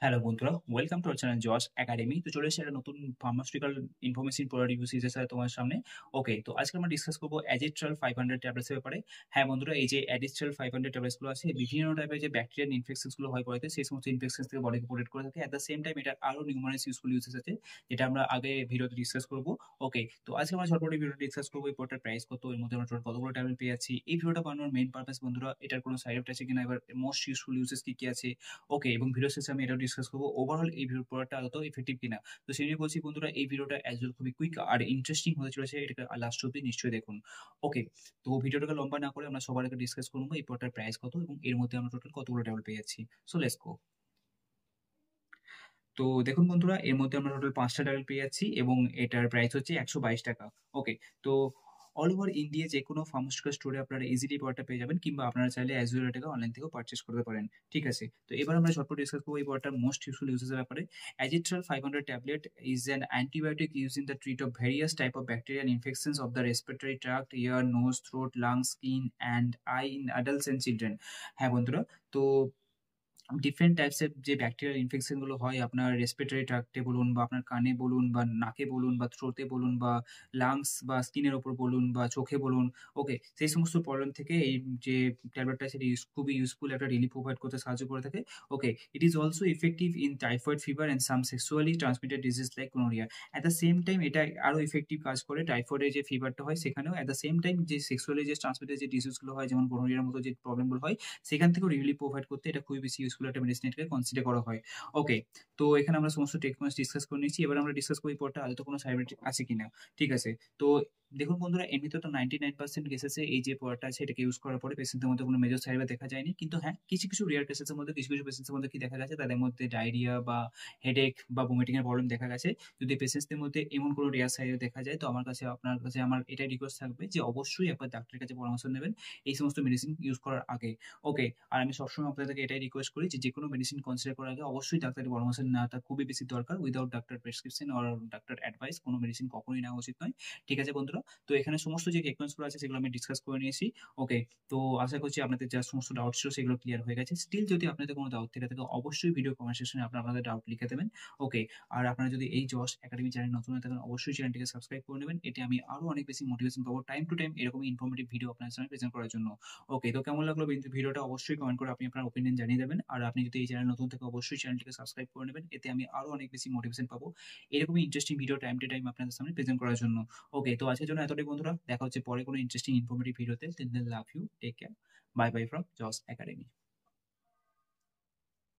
Hello বন্ধুরা, welcome to our channel Jos academy. তো চলে এসেছি একটা নতুন ফার্মাসিউটিক্যাল ইনফরমেশন প্রোডাক্ট রিভিউ সিরিজের সাথে তোমার সামনে। ওকে, তো আজকে আমরা ডিসকাস করবো অ্যাজিট্রাল 500 ট্যাবলেটসের ব্যাপারে। হ্যাঁ বন্ধুরা, এই যে অ্যাজিট্রাল 500 ট্যাবলেটসগুলো আছে, বিভিন্ন টাইপের যে ব্যাকটেরিয়াল ইনফেকশনসগুলো হয় বডিতে, সেই সমস্ত ইনফেকশন থেকে বডিকে প্রোটেক্ট করে থাকে। অ্যাট দ্য সেম টাইম এটা আরও নিউমারাস ইউজফুল ইউজেস আছে, যেটা আমরা আগে ভিডিওতে ডিসকাস করবো। ওকে, তো আজকে আমরা ঝটপট ভিডিওটা ডিসকাস করবো এই প্রোডাক্টের প্রাইস কত, এর মধ্যে আমরা টোটাল কতগুলো ট্যাবলেট পেয়ে যাচ্ছি। এই ভিডিওটা বানানোর মেইন পারপাস বন্ধুরা, এটার কোনো সাইড এফেক্ট আছে কিনা, এবার মোস্ট ইউজফুল ইউজেস কি কি আছে। ওকে, এবং ভিডিও শেষে আমি এটাও ডিসকাস করবো ওভারঅল এই ভিডিও প্রোডাক্টটা আদৌ এফেক্টিভ কিনা। তো সেই নিয়ে বলছি বন্ধুরা, এই ভিডিওটা অ্যাজ ওয়েল খুবই কুইক আর ইন্টারেস্টিং হতে চলেছে, এটাকে লাস্ট অব্দি নিশ্চয়ই দেখুন। ওকে, তো ভিডিওটাকে লম্বা না করে আমরা সবার আগে ডিসকাস করবো এই প্রোডাক্টের প্রাইস কত এবং এর মধ্যে আমরা টোটাল কতগুলো ট্যাবলেট পেয়ে যাচ্ছি। So let's go. তো দেখুন বন্ধুরা, এর মধ্যে আমরা টোটাল 5টা ট্যাবলেট পেয়ে যাচ্ছি এবং এটার প্রাইস হচ্ছে 122 টাকা। ওকে, তো অল ওভার ইন্ডিয়া যে কোনো ফার্মাসিউটিক্যাল স্টোরে আপনারা ইজিলি প্রোডাক্টটা পেয়ে যাবেন, কিংবা আপনারা চাইলে অ্যাজ ওয়েল এটাকে অনলাইন থেকেও পারচেস করতে পারেন। ঠিক আছে, তো এবার আমরা ঝটপট ডিসকাস করবো এই প্রোডাক্টটার মোস্ট ইউজফুল ইউজেসের ব্যাপারে। Azithral 500 tablet is an antibiotic use in the treat of various type of bacterial infections of the respiratory tract, ear, nose, throat, lung, skin and eye in adults and children. হ্যাঁ বন্ধুরা, তো different টাইপসের যে bacterial ইনফেকশনগুলো হয় আপনার respiratory ট্র্যাক্টে বলুন, বা আপনার কানে বলুন, বা নাকে বলুন, বা থ্রোতে বলুন, বা লাংস বা স্কিনের ওপর বলুন, বা চোখে বলুন। ওকে, সেই সমস্ত প্রবলেম থেকে এই যে ট্যাবলেটটা সেটি খুবই ইউজফুল একটা রিলিফ প্রোভাইড করতে সাহায্য করে থাকে। Okay, it is also effective in typhoid fever and some sexually transmitted disease like gonorrhoea. At the same time এটা আরও ইফেক্টিভ কাজ করে টাইফয়েডের যে ফিভারটা হয় সেখানেও। অ্যাট দ্য সেম টাইম যে সেক্সুয়ালি যে ট্রান্সমিটেড যে ডিজিজগুলো হয়, যেমন গোনোরিয়ার মতো যে প্রবলেমগুলো হয়, সেখান থেকেও রিলিফ প্রোভাইড করতে এটা খুবই বেশি ইউজফুল একটা মেডিসিন এটাকে কনসিডার করা হয়। ওকে, তো এখানে আমরা সমস্ত টেকনোলজি ডিসকাস করে নিয়েছি। এবার আমরা ডিসকাস করি পরটা আদৌ কোনো সাইড এফেক্ট আছে কিনা। ঠিক আছে, তো দেখুন বন্ধুরা, এমনিতে তো 99% কেসেসে এই যে প্রোডাক্টটা আছে এটাকে ইউজ করার পরে পেশেন্টদের মধ্যে কোনো মেজর সাইড এফেক্ট দেখা যায়নি। কিন্তু হ্যাঁ, কিছু কিছু রেয়ার কেসেসের মধ্যে কিছু কিছু পেশেন্টসের মধ্যে কি দেখা গেছে, তাদের মধ্যে ডায়রিয়া বা হেডেক বা ভমিটিং এর প্রবলেম দেখা গেছে। যদি পেশেন্টসদের মধ্যে এমন কোনো রেয়ার সাইড এফেক্ট দেখা যায়, তো আমার কাছে আপনার কাছে আমার এটাই রিকোয়েস্ট থাকবে যে অবশ্যই একবার ডাক্তারের কাছে পরামর্শ নেবেন এই সমস্ত মেডিসিন ইউজ করার আগে। ওকে, আর আমি সবসময় আপনাদেরকে এটাই রিকোয়েস্ট করি যে যেকোনো মেডিসিন কনসিডার করার আগে অবশ্যই ডাক্তারের পরামর্শ নেওয়াটা খুবই বেশি দরকার। Without doctor prescription or doctor advice কোনো মেডিসিন কখনোই নেওয়া উচিত নয়। ঠিক আছে বন্ধুরা, তো এখানে সমস্ত যে টেকনোলজিগুলো আছে সেগুলো আমি ডিসকাস করে নিয়েছি। ওকে, তো আশা করছি আপনাদের যা সমস্ত ডাউট ছিল সেগুলো ক্লিয়ার হয়ে গেছে। স্টিল যদি আপনাদের কোনো ডাউট থেকে থাকে অবশ্যই ভিডিও কমেন্ট সেকশনে আপনাদের ডাউট লিখে দেবেন। ওকে, আর আপনারা যদি এই জস একাডেমি চ্যানেল নতুন হয়ে থাকেন অবশ্যই চ্যানেলটিকে সাবস্ক্রাইব করে নেবেন। এতে আমি আরও অনেক বেশি মোটিভেশন পাবো টাইম টু টাইম এরকমই ইনফরমেটিভ ভিডিও আপনার সামনে প্রেজেন্ট করার জন্য। ওকে, তো কেমন লাগলো ভিডিওটা অবশ্যই কমেন্ট করে আপনি আপনার ওপিনিয়ন জানিয়ে দেবেন। আর আপনি যদি এই চ্যানেল নতুন থেকে অবশ্যই চ্যানেলটিকে সাবস্ক্রাইব করে নেবেন। এতে আমি আরও অনেক বেশি মোটিভেশন পাবো এরকমই interesting video time to time আপনাদের সামনে প্রেজেন্ট করার জন্য। ওকে, তো আজকের জন্য এতটাই বন্ধুরা, দেখা হচ্ছে পরে কোনো ইন্টারেস্টিং ইনফরমেটিভ ভিডিওতে। Till then love you, take care, bye bye from Jos academy.